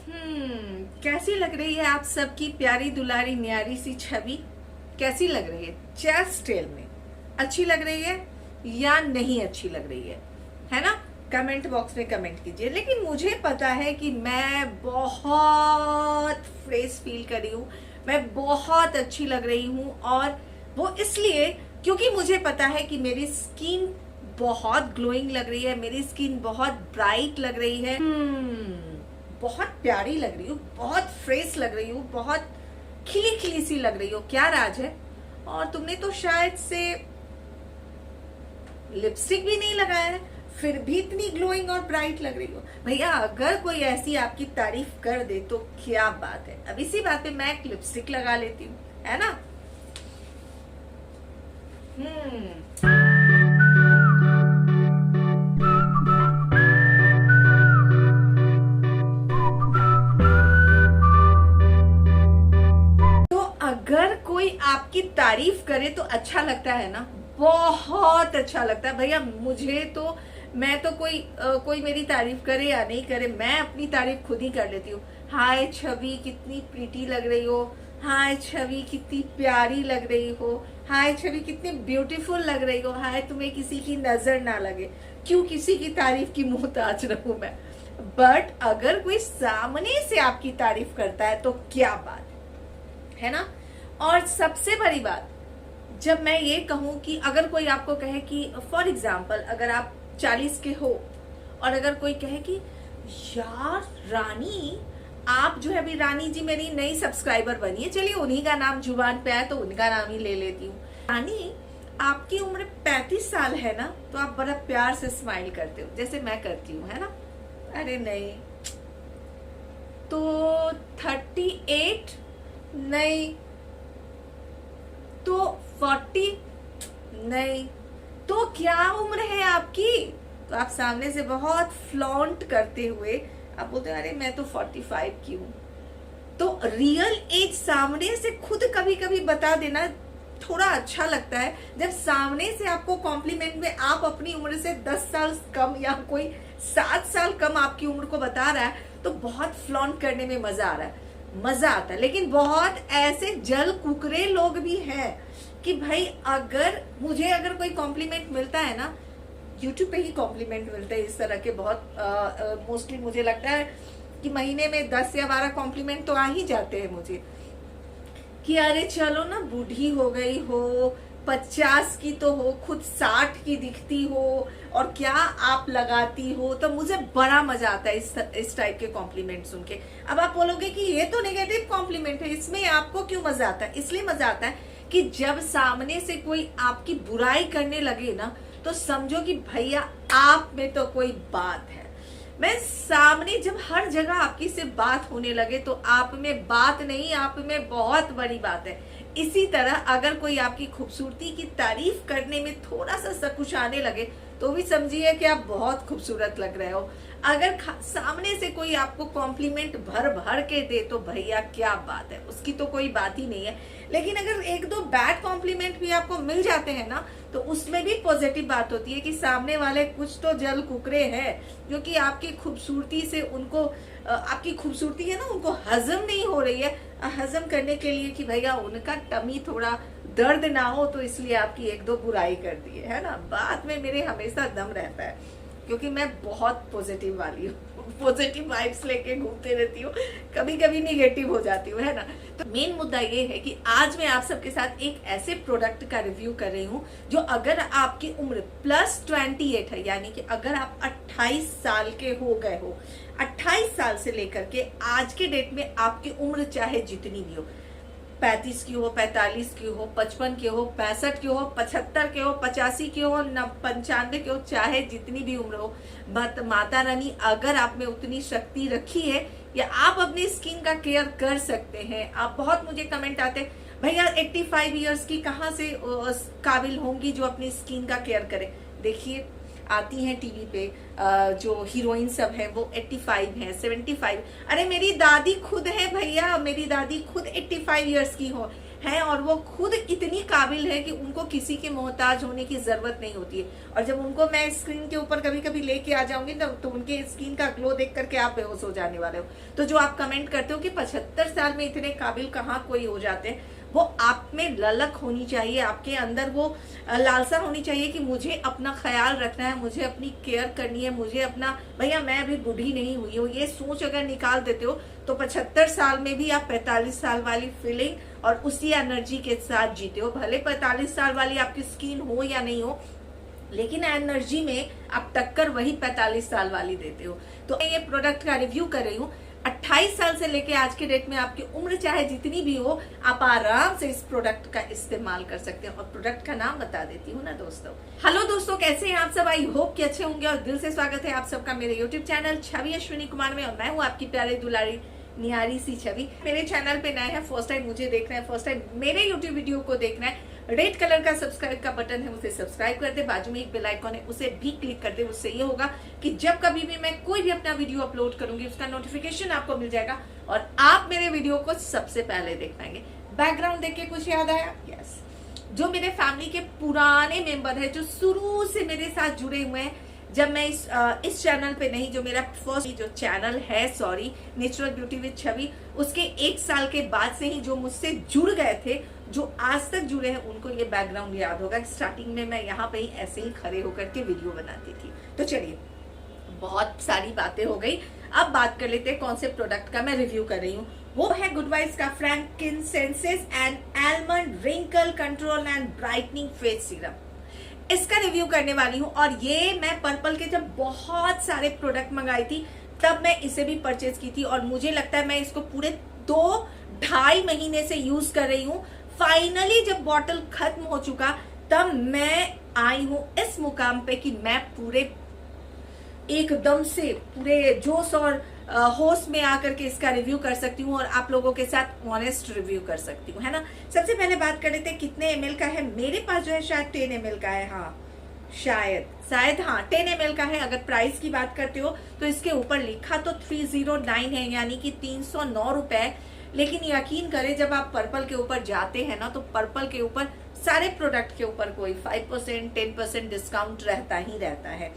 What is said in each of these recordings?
कैसी लग रही है आप सबकी प्यारी दुलारी न्यारी सी छवि? कैसी लग रही है? जस्ट टेल में अच्छी लग रही है या नहीं अच्छी लग रही है ना? कमेंट बॉक्स में कमेंट कीजिए। लेकिन मुझे पता है कि मैं बहुत फ्रेश फील कर रही हूँ, मैं बहुत अच्छी लग रही हूँ, और वो इसलिए क्योंकि मुझे पता है कि मेरी स्किन बहुत ग्लोइंग लग रही है, मेरी स्किन बहुत ब्राइट लग रही है, बहुत प्यारी लग रही हूँ, बहुत फ्रेश लग रही हूँ, बहुत खिली खिली सी लग रही हो। क्या राज है? और तुमने तो शायद से लिपस्टिक भी नहीं लगाया है, फिर भी इतनी ग्लोइंग और ब्राइट लग रही हो। भैया अगर कोई ऐसी आपकी तारीफ कर दे तो क्या बात है। अब इसी बात पे मैं एक लिपस्टिक लगा लेती हूँ, है ना? तो अगर कोई आपकी तारीफ करे तो अच्छा लगता है ना? बहुत अच्छा लगता है भैया। मुझे तो मैं तो कोई मेरी तारीफ करे या नहीं करे, मैं अपनी तारीफ खुद ही कर लेती हूँ। हाय छवि कितनी प्रीटी लग रही हो, हाय छवि कितनी प्यारी लग रही हो, हाय छवि कितनी ब्यूटीफुल लग रही हो, हाय तुम्हें किसी की नजर ना लगे। क्यों किसी की तारीफ की मोहताज रहूं मैं? बट अगर कोई सामने से आपकी तारीफ करता है तो क्या बात है ना? और सबसे बड़ी बात, जब मैं ये कहूं कि अगर कोई आपको कहे कि फॉर एग्जाम्पल अगर आप 40 के हो और अगर कोई कहे कि यार रानी, आप जो है अभी, रानी जी मेरी नई सब्सक्राइबर बनी है, चलिए उन्हीं का नाम जुबान पे आया तो उनका नाम ही ले लेती हूँ। रानी आपकी उम्र 35 साल है ना, तो आप बड़ा प्यार से स्माइल करते हो जैसे मैं करती हूँ, है ना? अरे नहीं तो 38 नहीं तो 40 नहीं तो क्या उम्र है आपकी? तो आप सामने से बहुत फ्लॉन्ट करते हुए आप बोलते हैं अरे मैं तो 45 की हूँ। तो रियल एज सामने से खुद कभी कभी बता देना थोड़ा अच्छा लगता है। जब सामने से आपको कॉम्प्लीमेंट में आप अपनी उम्र से 10 साल कम या कोई 7 साल कम आपकी उम्र को बता रहा है तो बहुत फ्लॉन्ट करने में मजा आ रहा है, मजा आता है। लेकिन बहुत ऐसे जल कुकरे लोग भी हैं कि भाई अगर कोई कॉम्प्लीमेंट मिलता है ना, यूट्यूब पे ही कॉम्प्लीमेंट मिलते हैं इस तरह के बहुत मोस्टली मुझे लगता है कि महीने में 10 या 12 कॉम्प्लीमेंट तो आ ही जाते हैं मुझे कि अरे चलो ना, बूढ़ी हो गई हो, 50 की तो हो, खुद 60 की दिखती हो और क्या आप लगाती हो। तो मुझे बड़ा मजा आता है इस टाइप के कॉम्प्लीमेंट सुन के। अब आप बोलोगे कि ये तो नेगेटिव कॉम्प्लीमेंट है, इसमें आपको क्यों मजा आता है? इसलिए मजा आता है कि जब सामने से कोई आपकी बुराई करने लगे ना, तो समझो कि भैया आप में तो कोई बात है। मैं सामने जब हर जगह आपकी से बात होने लगे तो आप में बात नहीं, आप में बहुत बड़ी बात है। इसी तरह अगर कोई आपकी खूबसूरती की तारीफ करने में थोड़ा सा सकुच आने लगे तो भी समझिए कि आप बहुत खूबसूरत लग रहे हो। अगर सामने से कोई आपको कॉम्प्लीमेंट भर भर के दे तो भैया क्या बात है, उसकी तो कोई बात ही नहीं है। लेकिन अगर एक दो बैड कॉम्प्लीमेंट भी आपको मिल जाते हैं ना, तो उसमें भी पॉजिटिव बात होती है कि सामने वाले कुछ तो जल कुकरे हैं जो कि आपकी खूबसूरती से उनको आपकी खूबसूरती है ना, उनको हजम नहीं हो रही है। हजम करने के लिए कि भैया उनका टमी थोड़ा दर्द ना हो, तो इसलिए आपकी एक दो बुराई कर दी है ना। बात में मेरे हमेशा दम रहता है क्योंकि मैं बहुत पॉजिटिव वाली हूँ, पॉजिटिव वाइब्स लेके घूमते रहती हूँ, कभी कभी निगेटिव हो जाती हूँ, है ना। तो मेन मुद्दा ये है कि आज मैं आप सबके साथ एक ऐसे प्रोडक्ट का रिव्यू कर रही हूँ जो अगर आपकी उम्र +28 है, यानी कि अगर आप 28 साल के हो गए हो, 28 साल से लेकर के आज के डेट में आपकी उम्र चाहे जितनी भी हो, 35 की हो, 45 की हो, 55 की हो, 65 की हो, 75 के हो, 85 की हो, 95 के हो, चाहे जितनी भी उम्र हो, माता रानी अगर आप में उतनी शक्ति रखी है या आप अपनी स्किन का केयर कर सकते हैं। आप बहुत मुझे कमेंट आते हैं भैया 85 इयर्स की कहाँ से काबिल होंगी जो अपनी स्किन का केयर करे। देखिए आती हैं टीवी पे जो हीरोइन सब है वो 85 है, 75। अरे मेरी दादी खुद है भैया, मेरी दादी खुद 85 इयर्स की हो हैं और वो खुद इतनी काबिल है कि उनको किसी के मोहताज होने की जरूरत नहीं होती है। और जब उनको मैं स्क्रीन के ऊपर कभी कभी लेके आ जाऊंगी तो उनके स्किन का ग्लो देख करके आप बेहोश हो जाने वाले हो। तो जो आप कमेंट करते हो कि 75 साल में इतने काबिल कहाँ कोई हो जाते हैं, वो आप में ललक होनी चाहिए, आपके अंदर वो लालसा होनी चाहिए कि मुझे अपना ख्याल रखना है, मुझे अपनी केयर करनी है, मुझे अपना, भैया मैं अभी बूढ़ी नहीं हुई हूँ, ये सोच अगर निकाल देते हो तो 75 साल में भी आप 45 साल वाली फीलिंग और उसी एनर्जी के साथ जीते हो। भले 45 साल वाली आपकी स्किन हो या नहीं हो, लेकिन एनर्जी में आप टक्कर वही 45 साल वाली देते हो। तो मैं ये प्रोडक्ट का रिव्यू कर रही हूँ। 28 साल से लेके आज के डेट में आपकी उम्र चाहे जितनी भी हो, आप आराम से इस प्रोडक्ट का इस्तेमाल कर सकते हैं। और प्रोडक्ट का नाम बता देती हूँ ना दोस्तों। हेलो दोस्तों, कैसे हैं आप सब? आई होप कि अच्छे होंगे और दिल से स्वागत है आप सबका मेरे यूट्यूब चैनल छवि अश्विनी कुमार में। और मैं हूँ आपकी प्यारी दुलारी नियारी सी छवि। मेरे चैनल पे नए हैं, फर्स्ट टाइम मुझे देख रहे हैं, फर्स्ट टाइम मेरे यूट्यूब वीडियो को देख रहे हैं, रेड कलर का सब्सक्राइब का बटन है, उसे सब्सक्राइब कर दे। बाजू में एक बेल आइकॉन है, उसे भी क्लिक कर दे। उससे ये होगा कि जब कभी भी मैं कोई भी अपना वीडियो अपलोड करूंगी उसका नोटिफिकेशन आपको मिल जाएगा और आप मेरे वीडियो को सबसे पहले देख पाएंगे। बैकग्राउंड देख के कुछ याद आया? यस, जो मेरे फैमिली के पुराने मेंबर है, जो शुरू से मेरे साथ जुड़े हुए हैं, जब मैं इस चैनल पे नहीं, जो मेरा फर्स्ट जो चैनल है सॉरी नेचुरल ब्यूटी विद छवि, उसके 1 साल के बाद से ही जो मुझसे जुड़ गए थे, जो आज तक जुड़े हैं, उनको ये बैकग्राउंड याद होगा। स्टार्टिंग में मैं यहाँ पे ही ऐसे ही खड़े होकर के वीडियो बनाती थी। तो चलिए, बहुत सारी बातें हो गई, अब बात कर लेते हैं कौन से प्रोडक्ट का मैं रिव्यू कर रही हूँ। वो है गुड वाइब्स का frankincense and almond wrinkle control and brightening face serum. इसका रिव्यू करने वाली हूँ। और ये मैं पर्पल के जब बहुत सारे प्रोडक्ट मंगाई थी तब मैं इसे भी परचेज की थी और मुझे लगता है मैं इसको पूरे 2-2.5 महीने से यूज कर रही हूँ। फाइनली जब बॉटल खत्म हो चुका तब मैं आई हूँ इस मुकाम पे कि मैं पूरे एकदम से पूरे जोश और होश में आकर के इसका रिव्यू कर सकती हूँ और आप लोगों के साथ ऑनेस्ट रिव्यू कर सकती हूँ, है ना। सबसे पहले बात कर लेते हैं कितने ml का है। मेरे पास जो है शायद 10 ml का है। हाँ, शायद हाँ 10 ml का है। अगर प्राइस की बात करते हो तो इसके ऊपर लिखा तो 309 है, यानी कि 309 रुपए। लेकिन यकीन करें, जब आप पर्पल के ऊपर जाते हैं ना, तो पर्पल के ऊपर सारे प्रोडक्ट के ऊपर कोई 5% 10% डिस्काउंट रहता ही रहता है।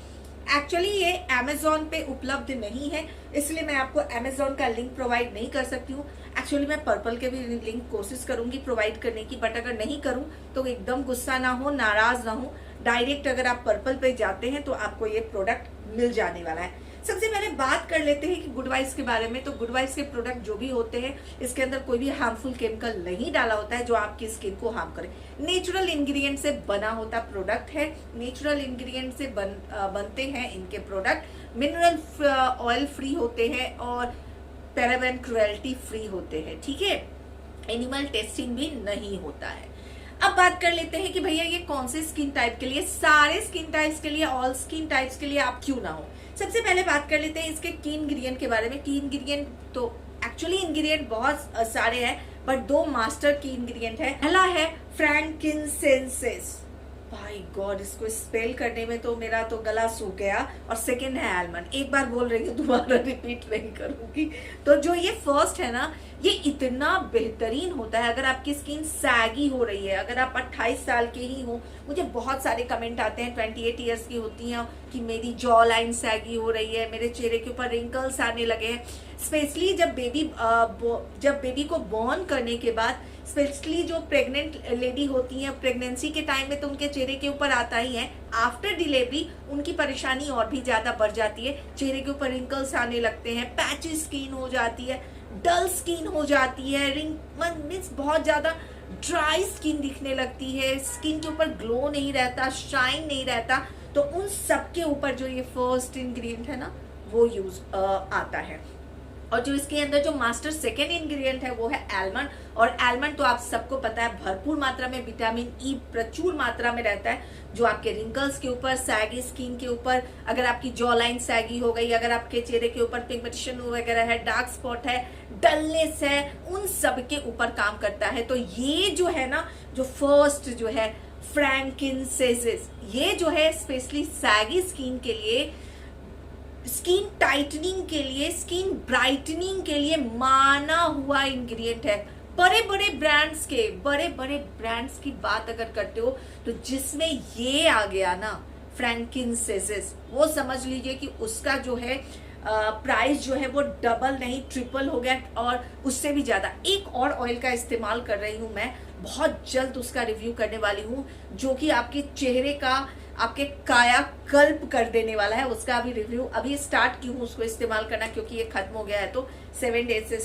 एक्चुअली ये Amazon पे उपलब्ध नहीं है, इसलिए मैं आपको Amazon का लिंक प्रोवाइड नहीं कर सकती हूँ। एक्चुअली मैं पर्पल के भी लिंक कोशिश करूंगी प्रोवाइड करने की, बट अगर नहीं करूं तो एकदम गुस्सा ना हो, नाराज ना हो। डायरेक्ट अगर आप पर्पल पे जाते हैं तो आपको ये प्रोडक्ट मिल जाने वाला है। सबसे पहले बात कर लेते हैं कि गुड वाइब्स के बारे में। तो गुड वाइब्स के प्रोडक्ट जो भी होते हैं, इसके अंदर कोई भी हार्मफुल केमिकल नहीं डाला होता है जो आपकी स्किन को हार्म करे। नेचुरल इंग्रेडिएंट से बना होता प्रोडक्ट है, नेचुरल इंग्रेडिएंट से बनते हैं इनके प्रोडक्ट। मिनरल ऑयल फ्री होते हैं और पैराबेन क्रुएल्टी फ्री होते हैं, ठीक है। एनिमल टेस्टिंग भी नहीं होता है। अब बात कर लेते हैं कि भैया ये कौन से स्किन टाइप के लिए, सारे स्किन टाइप्स के लिए, ऑल स्किन टाइप्स के लिए आप क्यों ना हो। सबसे पहले बात कर लेते हैं इसके की इंग्रेडिएंट के बारे में। की इंग्रेडिएंट तो एक्चुअली इंग्रेडिएंट बहुत सारे हैं, बट 2 मास्टर की इंग्रेडिएंट है। पहला है फ्रैंकिनसेंस, भाई गॉड, इसको स्पेल करने में तो मेरा तो गला सूख गया। और सेकंड है आलमंड। एक बार बोल रही हूँ, दोबारा रिपीट नहीं करूंगी। तो जो ये फर्स्ट है ना, ये इतना बेहतरीन होता है अगर आपकी स्किन सैगी हो रही है, अगर आप 28 साल के ही हो। मुझे बहुत सारे कमेंट आते हैं 28 ईयर्स की होती हैं कि मेरी जॉ लाइन सैगी हो रही है, मेरे चेहरे के ऊपर रिंकल्स आने लगे हैं। स्पेशली जब बेबी को बॉर्न करने के बाद, स्पेशली जो प्रेग्नेंट लेडी होती हैं, प्रेगनेंसी के टाइम में तो उनके चेहरे के ऊपर आता ही है। आफ्टर डिलीवरी उनकी परेशानी और भी ज्यादा बढ़ जाती है। चेहरे के ऊपर रिंकल्स आने लगते हैं, पैची स्किन हो जाती है, डल स्किन हो जाती है, मीन्स बहुत ज्यादा ड्राई स्किन दिखने लगती है, स्किन के ऊपर ग्लो नहीं रहता, शाइन नहीं रहता। तो उन सब के ऊपर जो ये फर्स्ट इंग्रेडिएंट है ना, वो यूज आता है। और जो इसके अंदर जो मास्टर सेकेंड इंग्रेडिएंट है वो है आलमंड। और आलमंड तो आप सबको पता है भरपूर मात्रा में विटामिन ई प्रचुर मात्रा में रहता है, जो आपके रिंकल्स के ऊपर, सैगी स्किन के ऊपर, अगर आपकी जॉ लाइन सैगी हो गई, अगर आपके चेहरे के ऊपर पिगमेंटेशन वगैरह है, डार्क स्पॉट है, डलनेस है, उन सब के ऊपर काम करता है। तो ये जो है ना, जो फर्स्ट जो है फ्रैंकिनसेंस, ये जो है स्पेशली सैगी स्किन के लिए, स्किन टाइटनिंग के लिए, स्किन ब्राइटनिंग के लिए माना हुआ इंग्रेडिएंट है। बड़े बड़े ब्रांड्स की बात अगर करते हो तो जिसमें ये आ गया ना फ्रैंकिंसेंस, वो समझ लीजिए कि उसका जो है प्राइस जो है वो डबल नहीं ट्रिपल हो गया और उससे भी ज्यादा। एक और ऑयल का इस्तेमाल कर रही हूं मैं, बहुत जल्द उसका रिव्यू करने वाली हूं, जो कि आपके चेहरे का, आपके कायाकल्प कर देने वाला है। उसका अभी रिव्यू अभी स्टार्ट की हूँ उसको इस्तेमाल करना, क्योंकि ये खत्म हो गया है तो 7 डेज से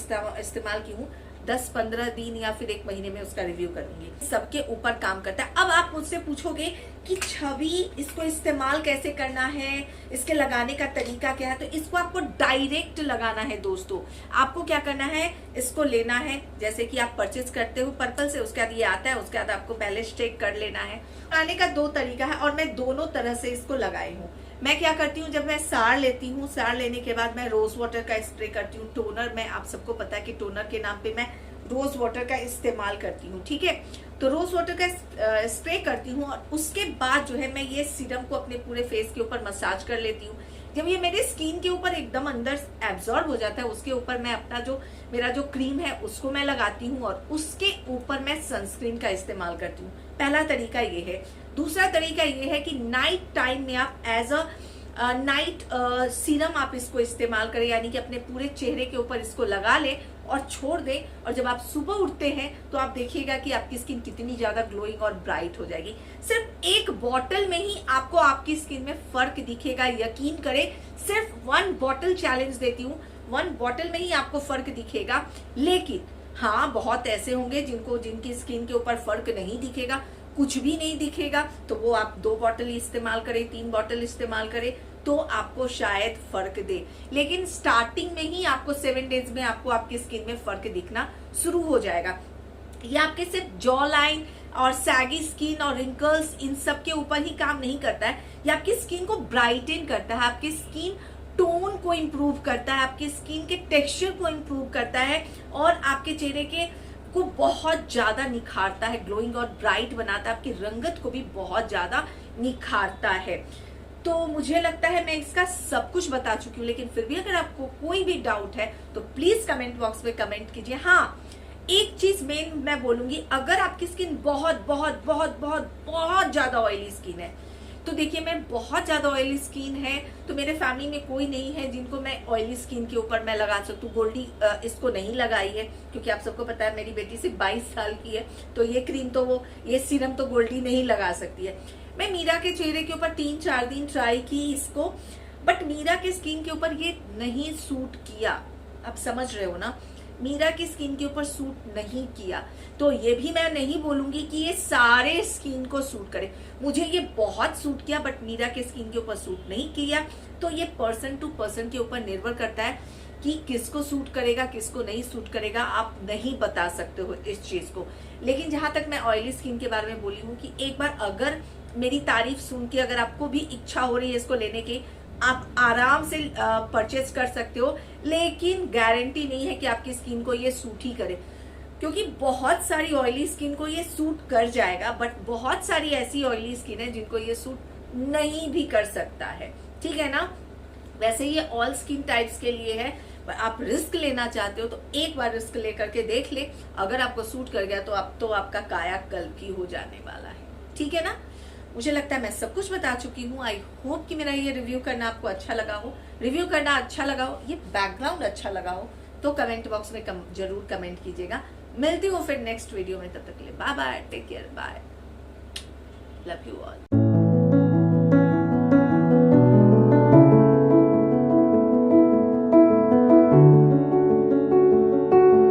इस्तेमाल की हूँ। 10-15 दिन या फिर 1 महीने में उसका रिव्यू करूंगी। सबके ऊपर काम करता है। अब आप मुझसे पूछोगे कि छवि इसको इस्तेमाल कैसे करना है, इसके लगाने का तरीका क्या है, तो इसको आपको डायरेक्ट लगाना है दोस्तों। आपको क्या करना है, इसको लेना है, जैसे कि आप परचेज करते हो पर्पल से, उसके बाद ये आता है, उसके बाद आपको पहले स्टेक कर लेना है। लगाने का 2 तरीका है और मैं दोनों तरह से इसको लगाई हूँ। मैं क्या करती हूँ, जब मैं सार लेती हूँ, सार लेने के बाद मैं रोज वाटर का स्प्रे करती हूँ। टोनर में आप सबको पता है कि टोनर के नाम पे मैं रोज वाटर का इस्तेमाल करती हूँ, ठीक है। तो रोज वाटर का स्प्रे करती हूँ और उसके बाद जो है मैं ये सीरम को अपने पूरे फेस के ऊपर मसाज कर लेती हूँ। जब ये मेरे स्किन के ऊपर एकदम अंदर एब्जॉर्ब हो जाता है, उसके ऊपर मैं अपना जो मेरा जो क्रीम है उसको मैं लगाती हूँ और उसके ऊपर मैं सनस्क्रीन का इस्तेमाल करती हूँ। पहला तरीका ये है। दूसरा तरीका ये है कि नाइट टाइम में आप एज अ नाइट सीरम आप इसको इस्तेमाल करें, यानी कि अपने पूरे चेहरे के ऊपर इसको लगा ले और छोड़ दें, और जब आप सुबह उठते हैं तो आप देखिएगा कि आपकी स्किन कितनी ज्यादा ग्लोइंग और ब्राइट हो जाएगी। सिर्फ एक बॉटल में ही आपको आपकी स्किन में फर्क दिखेगा, यकीन करें। सिर्फ 1 बॉटल चैलेंज देती हूँ, 1 बॉटल में ही आपको फर्क दिखेगा। लेकिन हाँ, बहुत ऐसे होंगे जिनकी स्किन के ऊपर फर्क नहीं दिखेगा, कुछ भी नहीं दिखेगा, तो वो आप 2 बॉटल इस्तेमाल करें, 3 बॉटल इस्तेमाल करें तो आपको शायद फर्क दे। लेकिन स्टार्टिंग में ही आपको 7 डेज में आपको आपकी स्किन में फर्क दिखना शुरू हो जाएगा। ये आपके सिर्फ जॉ लाइन और सैगी स्किन और रिंकल्स इन सब के ऊपर ही काम नहीं करता है, ये आपकी स्किन को ब्राइटन करता है, आपकी स्किन टोन को इम्प्रूव करता है, आपकी स्किन के टेक्सचर को इम्प्रूव करता है और आपके चेहरे के को बहुत ज्यादा निखारता है, ग्लोइंग और ब्राइट बनाता है, आपकी रंगत को भी बहुत ज्यादा निखारता है। तो मुझे लगता है मैं इसका सब कुछ बता चुकी हूँ, लेकिन फिर भी अगर आपको कोई भी डाउट है तो प्लीज कमेंट बॉक्स में कमेंट कीजिए। हाँ, एक चीज मेन मैं बोलूंगी, अगर आपकी स्किन बहुत बहुत बहुत बहुत बहुत ज्यादा ऑयली स्किन है, तो देखिए मैं बहुत ज्यादा ऑयली स्किन है तो मेरे फैमिली में कोई नहीं है जिनको मैं ऑयली स्किन के ऊपर मैं लगा सकती हूँ। गोल्डी इसको नहीं लगाई है, क्योंकि आप सबको पता है मेरी बेटी सिर्फ 22 साल की है, तो ये क्रीम तो ये सीरम तो गोल्डी नहीं लगा सकती है। मैं मीरा के चेहरे के ऊपर 3-4 दिन ट्राई की इसको, बट मीरा के स्किन के ऊपर ये नहीं सूट किया। आप समझ रहे हो ना, मीरा की स्किन के ऊपर सूट नहीं किया। तो ये भी मैं नहीं बोलूंगी कि ये सारे स्किन को सूट करे। मुझे ये बहुत सूट किया, बट मीरा के स्किन के ऊपर सूट नहीं किया। तो ये पर्सन टू पर्सन के ऊपर निर्भर करता है कि किसको सूट करेगा, किसको नहीं सूट करेगा, आप नहीं बता सकते हो इस चीज को। लेकिन जहां तक मैं ऑयली स्किन के बारे में बोली हूँ कि एक बार अगर मेरी तारीफ सुन के अगर आपको भी इच्छा हो रही है इसको लेने की, आप आराम से परचेज कर सकते हो। लेकिन गारंटी नहीं है कि आपकी स्किन को ये सूट ही करे, क्योंकि बहुत सारी ऑयली स्किन को ये सूट कर जाएगा, बट बहुत सारी ऐसी ऑयली स्किन है जिनको ये सूट नहीं भी कर सकता है, ठीक है ना। वैसे ये ऑल स्किन टाइप्स के लिए है, पर आप रिस्क लेना चाहते हो तो एक बार रिस्क लेकर के देख ले, अगर आपको सूट कर गया तो आपका कायाकल्प ही हो जाने वाला है, ठीक है ना। मुझे लगता है मैं सब कुछ बता चुकी हूँ। आई होप कि मेरा ये रिव्यू करना आपको अच्छा लगा हो। रिव्यू करना अच्छा लगा हो, ये बैकग्राउंड अच्छा लगा हो, तो कमेंट बॉक्स में जरूर कमेंट कीजिएगा। मिलती हूँ फिर नेक्स्ट वीडियो में, तब तक के लिए bye bye, take care, bye, love you all.